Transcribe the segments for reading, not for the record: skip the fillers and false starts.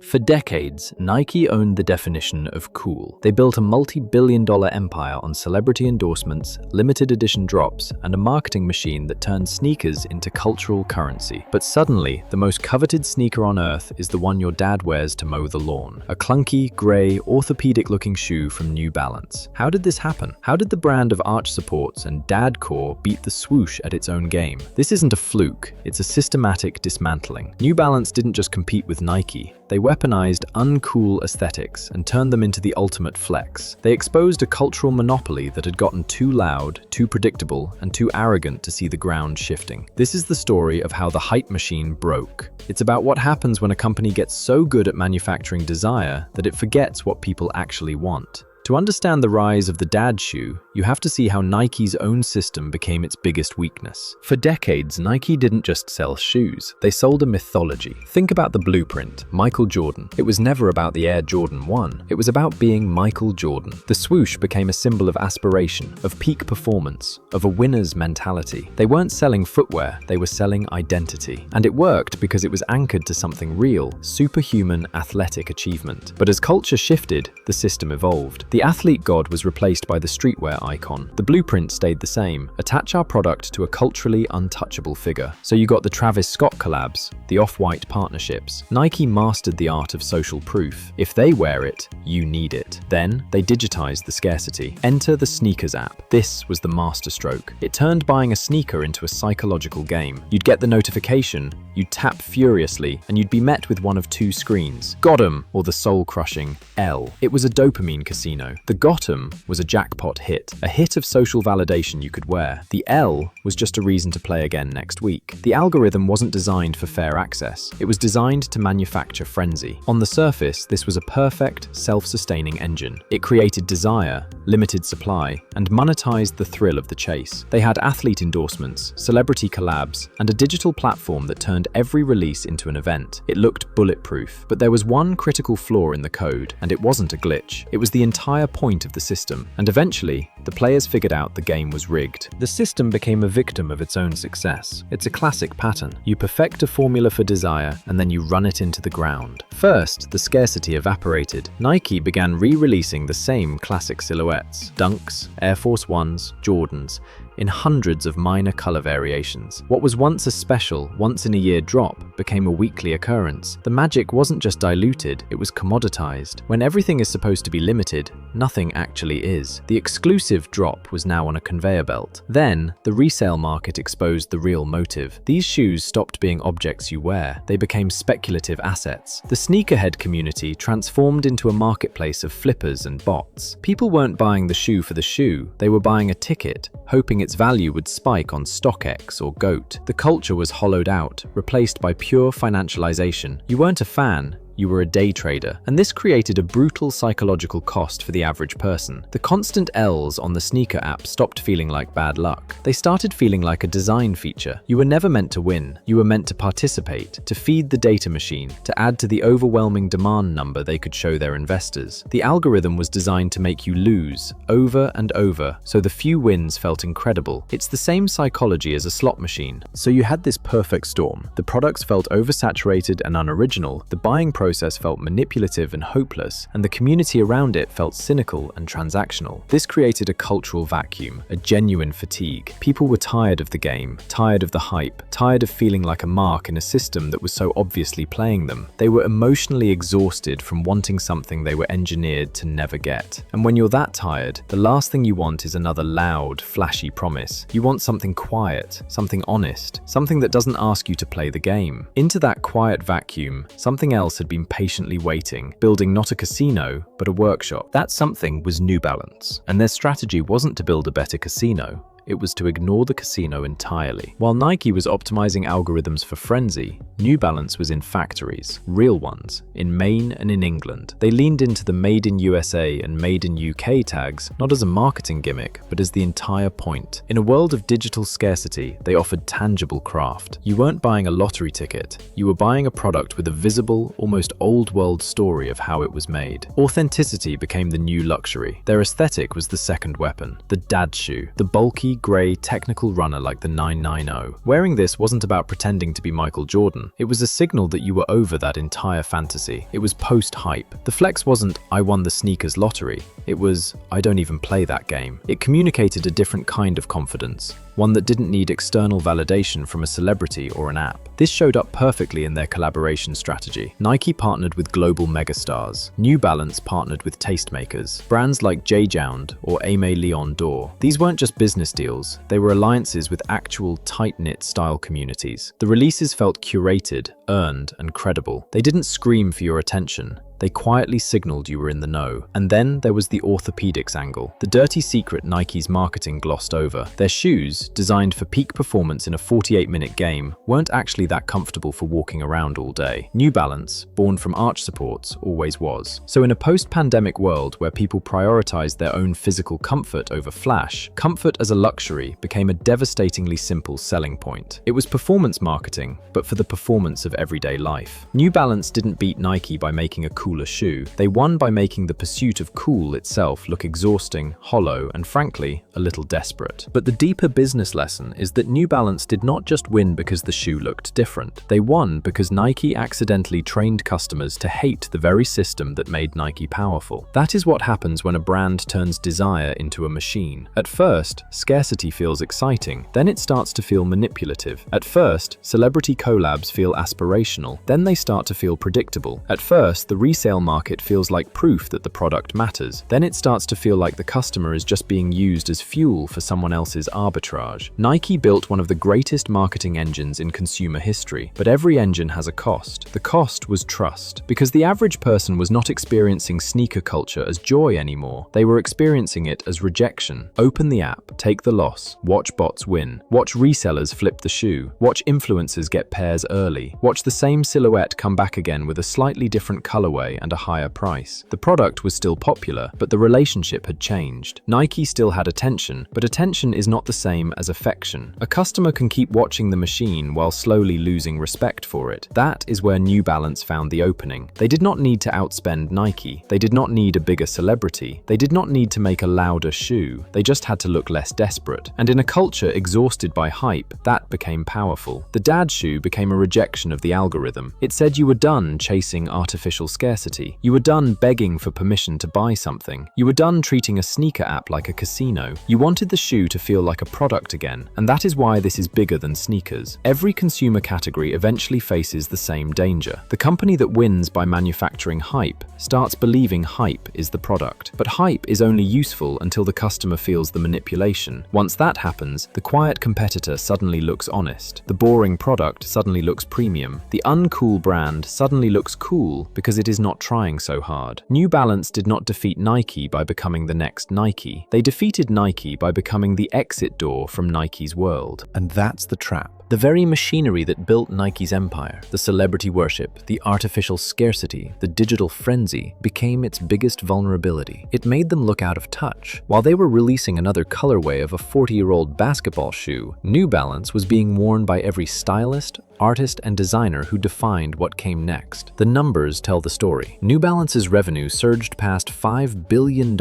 For decades, Nike owned the definition of cool. They built a multi-billion-dollar empire on celebrity endorsements, limited edition drops, and a marketing machine that turned sneakers into cultural currency. But suddenly, the most coveted sneaker on earth is the one your dad wears to mow the lawn. A clunky, grey, orthopedic-looking shoe from New Balance. How did this happen? How did the brand of arch supports and dad core beat the swoosh at its own game? This isn't a fluke, it's a systematic dismantling. New Balance didn't just compete with Nike. They weaponized uncool aesthetics and turned them into the ultimate flex. They exposed a cultural monopoly that had gotten too loud, too predictable, and too arrogant to see the ground shifting. This is the story of how the hype machine broke. It's about what happens when a company gets so good at manufacturing desire that it forgets what people actually want. To understand the rise of the dad shoe, you have to see how Nike's own system became its biggest weakness. For decades, Nike didn't just sell shoes, they sold a mythology. Think about the blueprint, Michael Jordan. It was never about the Air Jordan 1, it was about being Michael Jordan. The swoosh became a symbol of aspiration, of peak performance, of a winner's mentality. They weren't selling footwear, they were selling identity. And it worked because it was anchored to something real, superhuman athletic achievement. But as culture shifted, the system evolved. The athlete god was replaced by the streetwear icon. The blueprint stayed the same. Attach our product to a culturally untouchable figure. So you got the Travis Scott collabs, the Off-White partnerships. Nike mastered the art of social proof. If they wear it, you need it. Then, they digitized the scarcity. Enter the sneakers app. This was the masterstroke. It turned buying a sneaker into a psychological game. You'd get the notification, you'd tap furiously, and you'd be met with one of two screens. Got 'em, or the soul-crushing L. It was a dopamine casino. The got 'em was a jackpot hit, a hit of social validation you could wear. The L was just a reason to play again next week. The algorithm wasn't designed for fair access. It was designed to manufacture frenzy. On the surface, this was a perfect, self-sustaining engine. It created desire, limited supply, and monetized the thrill of the chase. They had athlete endorsements, celebrity collabs, and a digital platform that turned every release into an event. It looked bulletproof, but there was one critical flaw in the code, and it wasn't a glitch. It was the entire point of the system, and eventually, the players figured out the game was rigged. The system became a victim of its own success. It's a classic pattern. You perfect a formula for desire, and then you run it into the ground. First, the scarcity evaporated. Nike began re-releasing the same classic silhouettes, Dunks, Air Force Ones, Jordans, in hundreds of minor color variations. What was once a special, once-in-a-year drop became a weekly occurrence. The magic wasn't just diluted, it was commoditized. When everything is supposed to be limited, nothing actually is. The exclusive drop was now on a conveyor belt. Then, the resale market exposed the real motive. These shoes stopped being objects you wear. They became speculative assets. The sneakerhead community transformed into a marketplace of flippers and bots. People weren't buying the shoe for the shoe, they were buying a ticket, hoping its value would spike on StockX or GOAT. The culture was hollowed out, replaced by pure financialization. You weren't a fan, you were a day trader, and this created a brutal psychological cost for the average person. The constant L's on the sneaker app stopped feeling like bad luck. They started feeling like a design feature. You were never meant to win, you were meant to participate, to feed the data machine, to add to the overwhelming demand number they could show their investors. The algorithm was designed to make you lose, over and over, so the few wins felt incredible. It's the same psychology as a slot machine. So you had this perfect storm. The products felt oversaturated and unoriginal, the buying process felt manipulative and hopeless, and the community around it felt cynical and transactional. This created a cultural vacuum, a genuine fatigue. People were tired of the game, tired of the hype, tired of feeling like a mark in a system that was so obviously playing them. They were emotionally exhausted from wanting something they were engineered to never get. And when you're that tired, the last thing you want is another loud, flashy promise. You want something quiet, something honest, something that doesn't ask you to play the game. Into that quiet vacuum, something else had been patiently waiting, building not a casino, but a workshop. That something was New Balance, and their strategy wasn't to build a better casino. It was to ignore the casino entirely. While Nike was optimizing algorithms for frenzy, New Balance was in factories, real ones, in Maine and in England. They leaned into the Made in USA and Made in UK tags, not as a marketing gimmick, but as the entire point. In a world of digital scarcity, they offered tangible craft. You weren't buying a lottery ticket, you were buying a product with a visible, almost old-world story of how it was made. Authenticity became the new luxury. Their aesthetic was the second weapon, the dad shoe, the bulky, grey technical runner like the 990. Wearing this wasn't about pretending to be Michael Jordan. It was a signal that you were over that entire fantasy. It was post-hype. The flex wasn't, "I won the sneakers lottery." It was, "I don't even play that game." It communicated a different kind of confidence, one that didn't need external validation from a celebrity or an app. This showed up perfectly in their collaboration strategy. Nike partnered with global megastars. New Balance partnered with tastemakers. Brands like J-Jound or Aimé Leon Dore. These weren't just business deals, they were alliances with actual tight-knit style communities. The releases felt curated, earned, and credible. They didn't scream for your attention. They quietly signaled you were in the know. And then there was the orthopedics angle. The dirty secret Nike's marketing glossed over. Their shoes, designed for peak performance in a 48-minute game, weren't actually that comfortable for walking around all day. New Balance, born from arch supports, always was. So in a post-pandemic world where people prioritized their own physical comfort over flash, comfort as a luxury became a devastatingly simple selling point. It was performance marketing, but for the performance of everyday life. New Balance didn't beat Nike by making a cooler shoe. They won by making the pursuit of cool itself look exhausting, hollow, and frankly, a little desperate. But the deeper business lesson is that New Balance did not just win because the shoe looked different. They won because Nike accidentally trained customers to hate the very system that made Nike powerful. That is what happens when a brand turns desire into a machine. At first, scarcity feels exciting, then it starts to feel manipulative. At first, celebrity collabs feel aspirational, then they start to feel predictable. At first, the resale market feels like proof that the product matters. Then it starts to feel like the customer is just being used as fuel for someone else's arbitrage. Nike built one of the greatest marketing engines in consumer history, but every engine has a cost. The cost was trust, because the average person was not experiencing sneaker culture as joy anymore. They were experiencing it as rejection. Open the app, take the loss, watch bots win, watch resellers flip the shoe, watch influencers get pairs early, watch the same silhouette come back again with a slightly different colorway and a higher price. The product was still popular, but the relationship had changed. Nike still had attention, but attention is not the same as affection. A customer can keep watching the machine while slowly losing respect for it. That is where New Balance found the opening. They did not need to outspend Nike. They did not need a bigger celebrity. They did not need to make a louder shoe. They just had to look less desperate. And in a culture exhausted by hype, that became powerful. The dad shoe became a rejection of the algorithm. It said you were done chasing artificial scarcity. You were done begging for permission to buy something. You were done treating a sneaker app like a casino. You wanted the shoe to feel like a product again. And that is why this is bigger than sneakers. Every consumer category eventually faces the same danger. The company that wins by manufacturing hype starts believing hype is the product. But hype is only useful until the customer feels the manipulation. Once that happens, the quiet competitor suddenly looks honest. The boring product suddenly looks premium. The uncool brand suddenly looks cool because it is not trying so hard. New Balance did not defeat Nike by becoming the next Nike. They defeated Nike by becoming the exit door from Nike's world. And that's the trap. The very machinery that built Nike's empire, the celebrity worship, the artificial scarcity, the digital frenzy, became its biggest vulnerability. It made them look out of touch. While they were releasing another colorway of a 40-year-old basketball shoe, New Balance was being worn by every stylist, artist, and designer who defined what came next. The numbers tell the story. New Balance's revenue surged past $5 billion,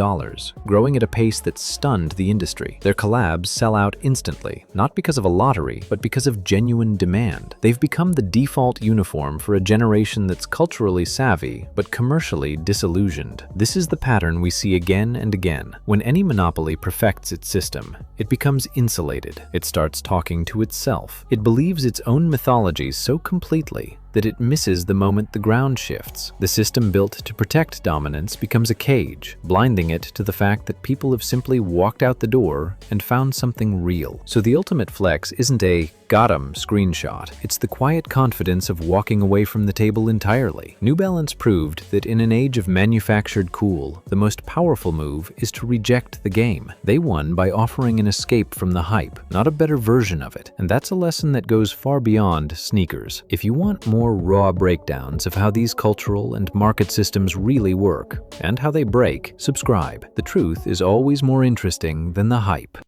growing at a pace that stunned the industry. Their collabs sell out instantly, not because of a lottery, but because of genuine demand. They've become the default uniform for a generation that's culturally savvy, but commercially disillusioned. This is the pattern we see again and again. When any monopoly perfects its system, it becomes insulated. It starts talking to itself. It believes its own mythology so completely that it misses the moment the ground shifts. The system built to protect dominance becomes a cage, blinding it to the fact that people have simply walked out the door and found something real. So the ultimate flex isn't a "got 'em" screenshot. It's the quiet confidence of walking away from the table entirely. New Balance proved that in an age of manufactured cool, the most powerful move is to reject the game. They won by offering an escape from the hype, not a better version of it. And that's a lesson that goes far beyond sneakers. If you want more raw breakdowns of how these cultural and market systems really work and how they break, subscribe. The truth is always more interesting than the hype.